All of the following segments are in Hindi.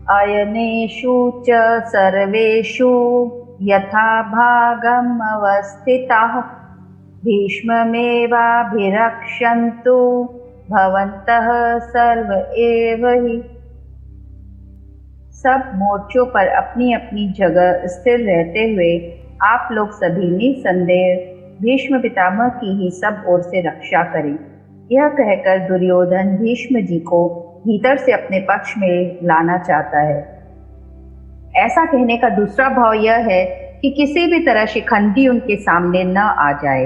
अयनेषु च सर्वेषु यथा भागम् अवस्थिताः भीष्ममेवाभिरक्षन्तु भवन्तः सर्व एव हि। सब मोर्चों पर अपनी अपनी जगह स्थिर रहते हुए आप लोग सभी निसंदेह भीष्म पितामह की ही सब ओर से रक्षा करें। यह कहकर दुर्योधन भीष्म जी को भीतर से अपने पक्ष में लाना चाहता है। ऐसा कहने का दूसरा भाव यह है कि किसी भी तरह शिखंडी उनके सामने न आ जाए।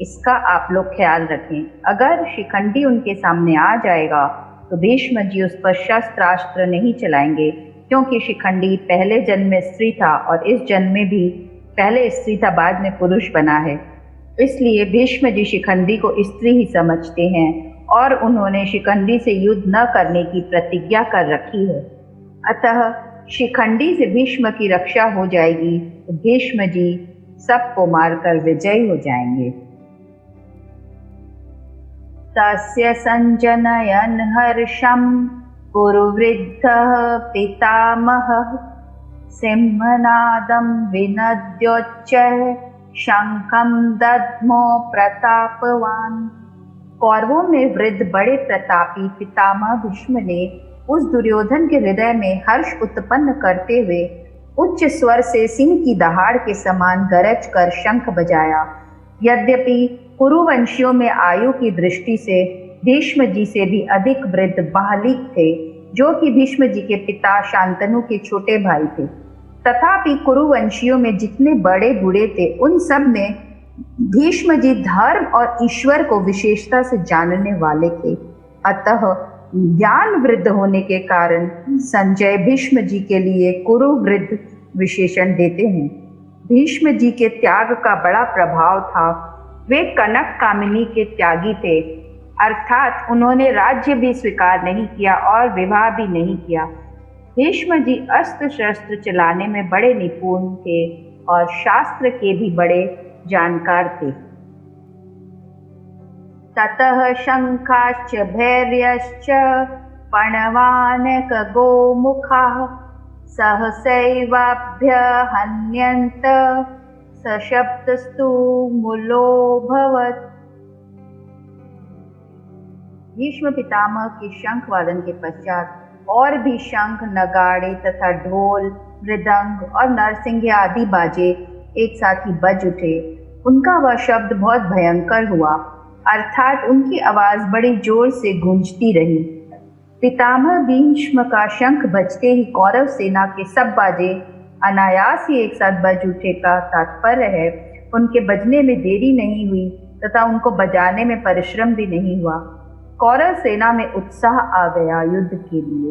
इसका आप लोग ख्याल रखें। अगर शिखंडी उनके सामने आ जाएगा तो भीष्म जी उस पर शस्त्रास्त्र नहीं चलाएंगे, क्योंकि शिखंडी पहले जन्म में स्त्री था और इस जन्म में भी पहले स्त्री था, बाद में पुरुष बना है। इसलिए भीष्म जी शिखंडी को स्त्री ही समझते हैं और उन्होंने शिखंडी से युद्ध न करने की प्रतिज्ञा कर रखी है। अतः शिखंडी से भीष्म की रक्षा हो जाएगी तो भीष्म जी सबको मारकर विजयी हो जाएंगे। तस्य संजनयन् हर्षं कुरुवृद्धः पितामहः सिंहनादं विनद्योच्चैः शंखं दद्मो प्रतापवान्। कौरवों में वृद्ध बड़े प्रतापी पितामह भीष्म ने उस दुर्योधन के हृदय में हर्ष उत्पन्न करते हुए उच्च स्वर से सिंह की दहाड़ के समान गरज कर शंख बजाया। यद्यपि कुरुवंशियों में आयु की दृष्टि से भीष्म जी से भी अधिक वृद्ध बाहलिक थे, जो कि भीष्म जी के पिता शांतनु के छोटे भाई थे। तथापि कुरुवंशियों में जितने बड़े बूढ़े थे उन सब में भीष्म जी धर्म और ईश्वर को विशेषता से जानने वाले थे। अतः ज्ञान वृद्ध होने के कारण संजय भीष्म जी के लिए कुरुवृद्ध विशेषण देते हैं। भीष्म जी के त्याग का बड़ा प्रभाव था। वे कनक कामिनी के त्यागी थे, अर्थात उन्होंने राज्य भी स्वीकार नहीं किया और विवाह भी नहीं किया। भीष्म जी अस्त्र शस्त्र चलाने में बड़े निपुण थे और शास्त्र के भी बड़े जानकार थे। ततः शंखाश्च भैर्यश्च पणवानक गोमुखाः सहसैवाभ्य हन्यन्त सशब्दस्तु मूलोऽभवत्। भीष्म पितामह के शंख वादन के पश्चात और भी शंख, नगाड़े तथा ढोल, मृदंग और नरसिंह आदि बाजे एक साथ ही बज उठे। उनका वह शब्द बहुत भयंकर हुआ, अर्थात उनकी आवाज बड़ी जोर से गूंजती रही। पितामह भीष्म का शंख बजते ही कौरव सेना के सब बाजे अनायास ही एक साथ बज उठे का तात्पर्य है उनके बजने में देरी नहीं हुई तथा उनको बजाने में परिश्रम भी नहीं हुआ। कौरव सेना में उत्साह आ गया युद्ध के लिए।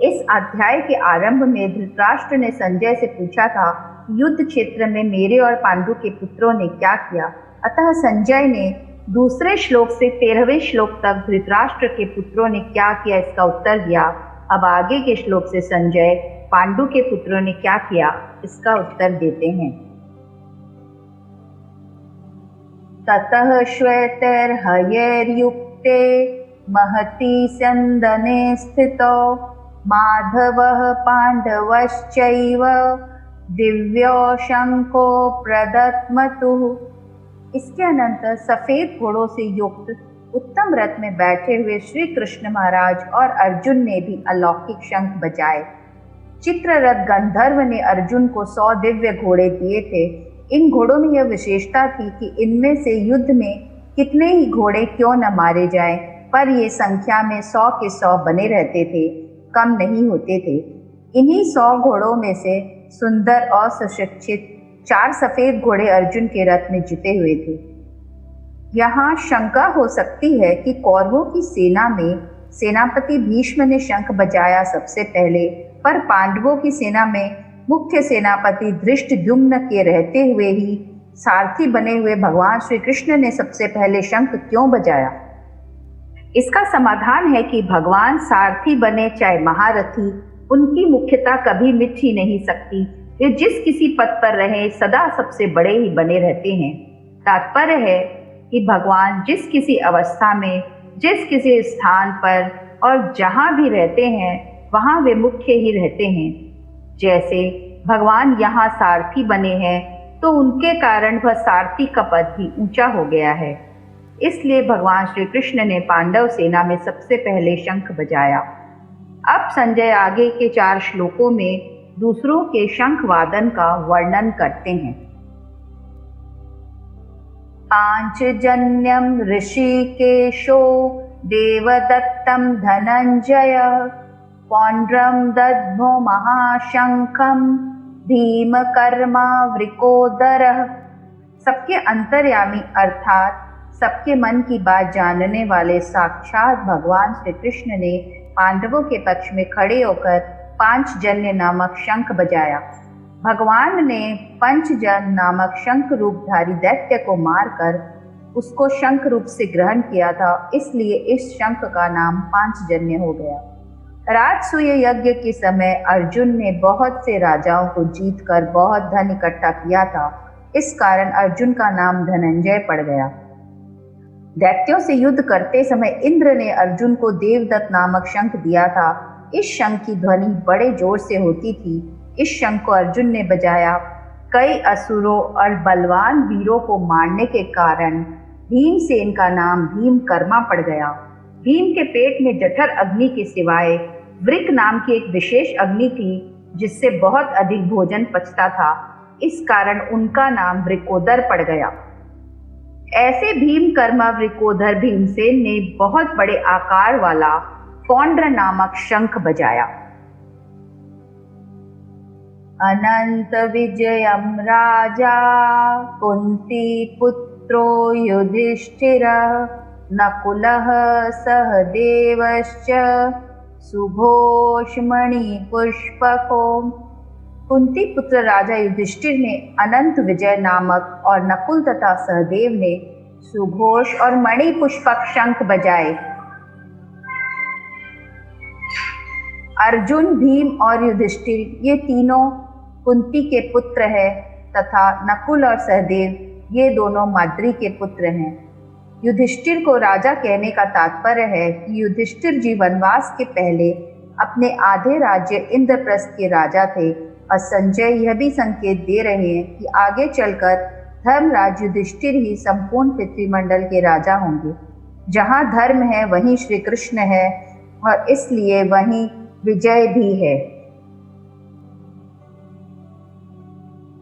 इस अध्याय के आरंभ में धृतराष्ट्र ने संजय से पूछा था, युद्ध क्षेत्र में मेरे और पांडु के पुत्रों ने क्या किया। अतः संजय ने दूसरे श्लोक से 13वें श्लोक तक धृतराष्ट्र के पुत्रों ने क्या किया इसका उत्तर दिया। अब आगे के श्लोक से संजय पांडु के पुत्रों ने क्या किया इसका उत्तर देते हैं। ततः श्वेतैर्हयैर्युक्ते महती स्यन्दने स्थितो माधवः पांडवश्चैव दिव्यो शंको प्रदत्मतुः। इसके अनंतर सफेद घोड़ों से युक्त उत्तम रथ में बैठे हुए श्री कृष्ण महाराज और अर्जुन ने भी अलौकिक शंख बजाए। चित्ररथ गंधर्व ने अर्जुन को 100 दिव्य घोड़े दिए थे। इन घोड़ों में यह विशेषता थी कि इनमें से युद्ध में कितने ही घोड़े क्यों न मारे जाएं, पर ये संख्या में 100 के 100 बने रहते थे, कम नहीं होते थे। इन्हीं 100 घोड़ों में से सुंदर और सुशिक्षित 4 सफेद घोड़े अर्जुन के रथ में जुटे हुए थे। यहाँ शंका हो सकती है कि कौरवों की सेना में सेनापति भीष्म ने शंख बजाया सबसे पहले, पर पांडवों की सेना में मुख्य सेनापति धृष्टद्युम्न के रहते हुए ही सारथी बने हुए भगवान श्री कृष्ण ने सबसे पहले शंख क्यों बजाया। इसका समाधान है कि भगवान सारथी बने चाहे महारथी, उनकी मुख्यता कभी मिट ही नहीं सकती। वे जिस किसी पद पर रहे सदा सबसे बड़े ही बने रहते हैं। तात्पर्य है कि भगवान जिस किसी अवस्था में, जिस किसी स्थान पर और जहाँ भी रहते हैं, वहाँ वे मुख्य ही रहते हैं। जैसे भगवान यहाँ सारथी बने हैं तो उनके कारण वह सारथी का पद भी ऊंचा हो गया है। इसलिए भगवान श्री कृष्ण ने पांडव सेना में सबसे पहले शंख बजाया। अब संजय आगे के 4 श्लोकों में दूसरों के शंख वादन का वर्णन करते हैं। पांचजन्यम ऋषिकेशो देवदत्तम धनंजय पौंड्रम दद्मो महाशंखम भीमकर्मा वृकोदरः। सबके अंतर्यामी अर्थात सबके मन की बात जानने वाले साक्षात भगवान श्री कृष्ण ने पांडवों के पक्ष में खड़े होकर पांचजन्य नामक शंख बजाया। भगवान ने पंचजन नामक शंख रूपधारी दैत्य को मारकर उसको शंख रूप से ग्रहण किया था, इसलिए इस शंख का नाम पांचजन्य हो गया। राजसूय यज्ञ के समय अर्जुन ने बहुत से राजाओं को जीतकर बहुत धन इकट्ठा किया था, इस कारण अर्जुन का नाम धनंजय पड़ गया। दैत्यों से युद्ध करते समय इंद्र ने अर्जुन को देवदत्त नामक शंख दिया था। इस शंख की ध्वनि बड़े जोर से होती थी। इस शंख को अर्जुन ने बजाया। कई असुरों और बलवान वीरों को मारने के कारण भीमसेन का नाम भीमकर्मा पड़ गया। भीम के पेट में जठर अग्नि के सिवाय वृक नाम की एक विशेष अग्नि थी जिससे बहुत अधिक भोजन पचता था, इस कारण उनका नाम वृकोदर पड़ गया। ऐसे भीमकर्मा वृकोदर भीमसेन ने बहुत बड़े आकार वाला पौंड्र नामक शंख बजाया। अनंत विजयम राजा कुंती पुत्रो युधिष्ठिरः नकुलः सहदेवश्च सुघोषमणि पुष्पको। कुंती पुत्र राजा युधिष्ठिर ने अनंत विजय नामक और नकुल तथा सहदेव ने सुघोष और मणि पुष्पक शंख बजाए। अर्जुन, भीम और युधिष्ठिर ये तीनों कुंती के पुत्र हैं तथा नकुल और सहदेव ये दोनों माद्री के पुत्र हैं। युधिष्ठिर को राजा कहने का तात्पर्य है कि युधिष्ठिर जी वनवास के पहले अपने आधे राज्य इंद्रप्रस्थ के राजा थे और संजय यह भी संकेत दे रहे हैं कि आगे चलकर धर्मराज युधिष्ठिर ही संपूर्ण पृथ्वीमंडल के राजा होंगे। जहाँ धर्म है वहीं श्री कृष्ण है और इसलिए वहीं विजय भी है।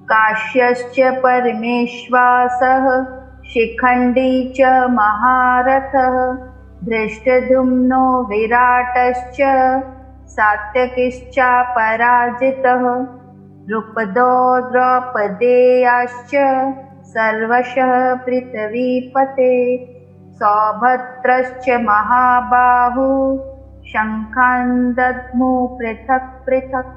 काश्यश्च परमेश्वासः शिखंडी च महारथः धृष्टद्युम्नो विराटश्च सात्यकिश्चापराजितः द्रुपदो द्रौपदेयाश्च सर्वशः पृथ्वीपते सौभद्रश्च महाबाहु शंखान् दद्मु पृथक पृथक।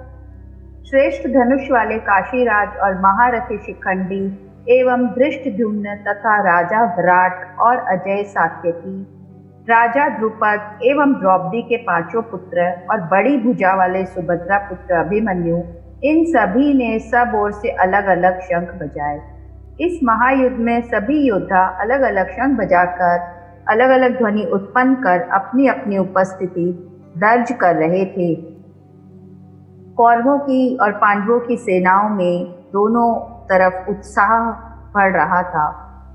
श्रेष्ठ धनुष वाले काशीराज और महारथी शिखंडी एवं धृष्टद्युम्न तथा राजा विराट और अजय सात्यकी, राजा द्रुपद एवं द्रौपदी के 5 पुत्र और बड़ी भुजा वाले सुभद्रा पुत्र अभिमन्यु, इन सभी ने सब ओर से अलग अलग शंख बजाए। इस महायुद्ध में सभी योद्धा अलग अलग शंख बजाकर अलग अलग ध्वनि उत्पन्न कर अपनी अपनी उपस्थिति दर्ज कर रहे थे। कौरवों की और पांडवों की सेनाओं में दोनों तरफ उत्साह बढ़ रहा था।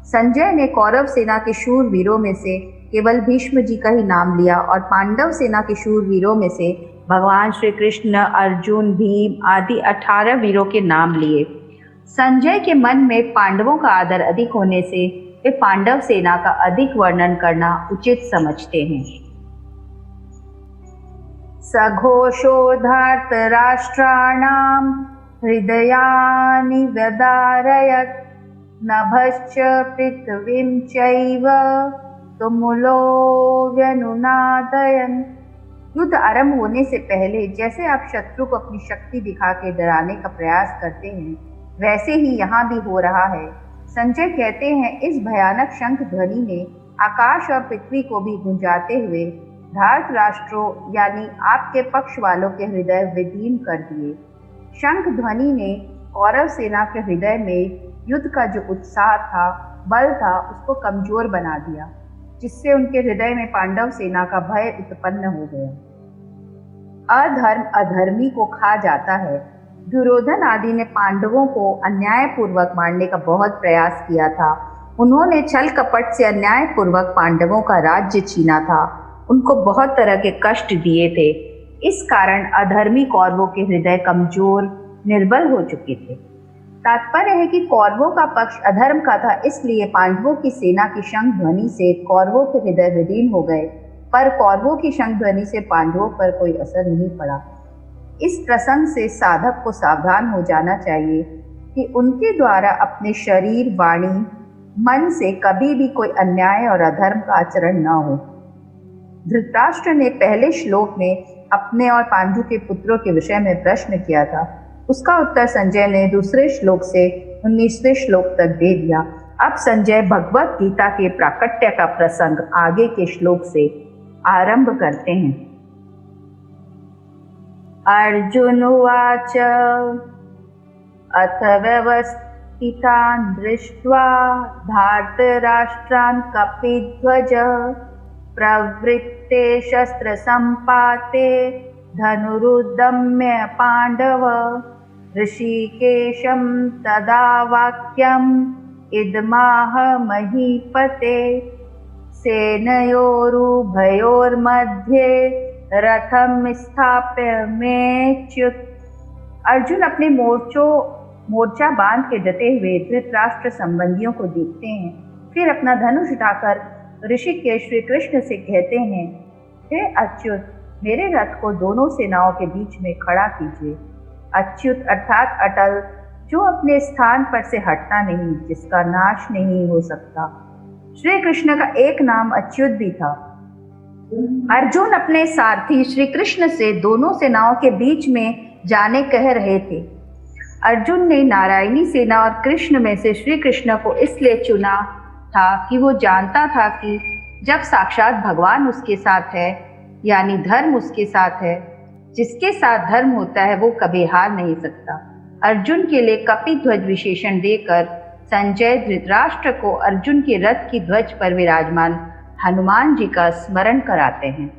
संजय ने कौरव सेना के शूर वीरों में से केवल भीष्म जी का ही नाम लिया और पांडव सेना के शूर वीरों में से भगवान श्री कृष्ण, अर्जुन, भीम आदि 18 वीरों के नाम लिए। संजय के मन में पांडवों का आदर अधिक होने से वे पांडव सेना का अधिक वर्णन करना उचित समझते हैं। सघोषो धार्तराष्ट्राणां हृदयानि व्यदारयत् नभश्च पृथ्वीं चैव तुमुलो व्यनुनादयन्। युद्ध आरंभ होने से पहले जैसे आप शत्रु को अपनी शक्ति दिखा के डराने का प्रयास करते हैं, वैसे ही यहाँ भी हो रहा है। संजय कहते हैं, इस भयानक शंख ध्वनि ने आकाश और पृथ्वी को भी गुंजाते हुए धार्तराष्ट्रों यानी आपके पक्ष वालों के हृदय विदीर्ण कर दिए। शंख ध्वनि ने कौरव सेना के हृदय में युद्ध का जो उत्साह था, बल था, उसको कमजोर बना दिया, जिससे उनके हृदय में पांडव सेना का भय उत्पन्न हो गया। अधर्म अधर्मी को खा जाता है। दुर्योधन आदि ने पांडवों को अन्यायपूर्वक मारने का बहुत प्रयास किया था। उन्होंने छल कपट से अन्यायपूर्वक पांडवों का राज्य छीना था, उनको बहुत तरह के कष्ट दिए थे। इस कारण अधर्मी कौरवों के हृदय कमजोर, निर्बल हो चुके थे। तात्पर्य है कि कौरवों का पक्ष अधर्म का था, इसलिए पांडवों की सेना की शंख ध्वनि से कौरवों के हृदय विदीर्ण हो गए, पर कौरवों की शंख ध्वनि से पांडवों पर कोई असर नहीं पड़ा। इस प्रसंग से साधक को सावधान हो जाना चाहिए कि उनके द्वारा अपने शरीर, वाणी, मन से कभी भी कोई अन्याय और अधर्म का आचरण न हो। धृतराष्ट्र ने पहले श्लोक में अपने और पांडु के पुत्रों के विषय में प्रश्न किया था। उसका उत्तर संजय ने दूसरे श्लोक से 19वें श्लोक तक दे दिया। अब संजय भगवत गीता के प्राकट्य का प्रसंग आगे के श्लोक से आरंभ करते हैं। अर्जुन उवाच अथ व्यवस्थितान् दृष्ट्वा धार्तराष्ट्रान् कपिध्वज प्रवृत्ते शस्त्रसम्पाते धनुरुद्यम्य पाण्डव ऋषिकेशं तदा वाक्यम् इदमाह महीपते सेनयोरुभयोर्मध्ये रथं स्थाप्य मेच्युत। अर्जुन अपने मोर्चा बांध के डटे हुए धृतराष्ट्र संबंधियों को देखते हैं, फिर अपना धनुष उठाकर ऋषिकेश श्री कृष्ण से कहते हैं, हे अच्युत, मेरे रथ को दोनों सेनाओं के बीच में खड़ा कीजिए। अच्युत अर्थात अटल, जो अपने स्थान पर से हटता नहीं, जिसका नाश नहीं हो सकता। श्री कृष्ण का एक नाम अच्युत भी था। अर्जुन अपने सारथी श्री कृष्ण से दोनों सेनाओं के बीच में जाने कह रहे थे। अर्जुन ने नारायणी सेना और कृष्ण में से श्री कृष्ण को इसलिए चुना था कि वो जानता था कि जब साक्षात भगवान उसके साथ है, यानी धर्म उसके साथ है, जिसके साथ धर्म होता है वो कभी हार नहीं सकता। अर्जुन के लिए कपिध्वज विशेषण देकर संजय धृतराष्ट्र को अर्जुन के रथ की ध्वज पर विराजमान हनुमान जी का स्मरण कराते हैं।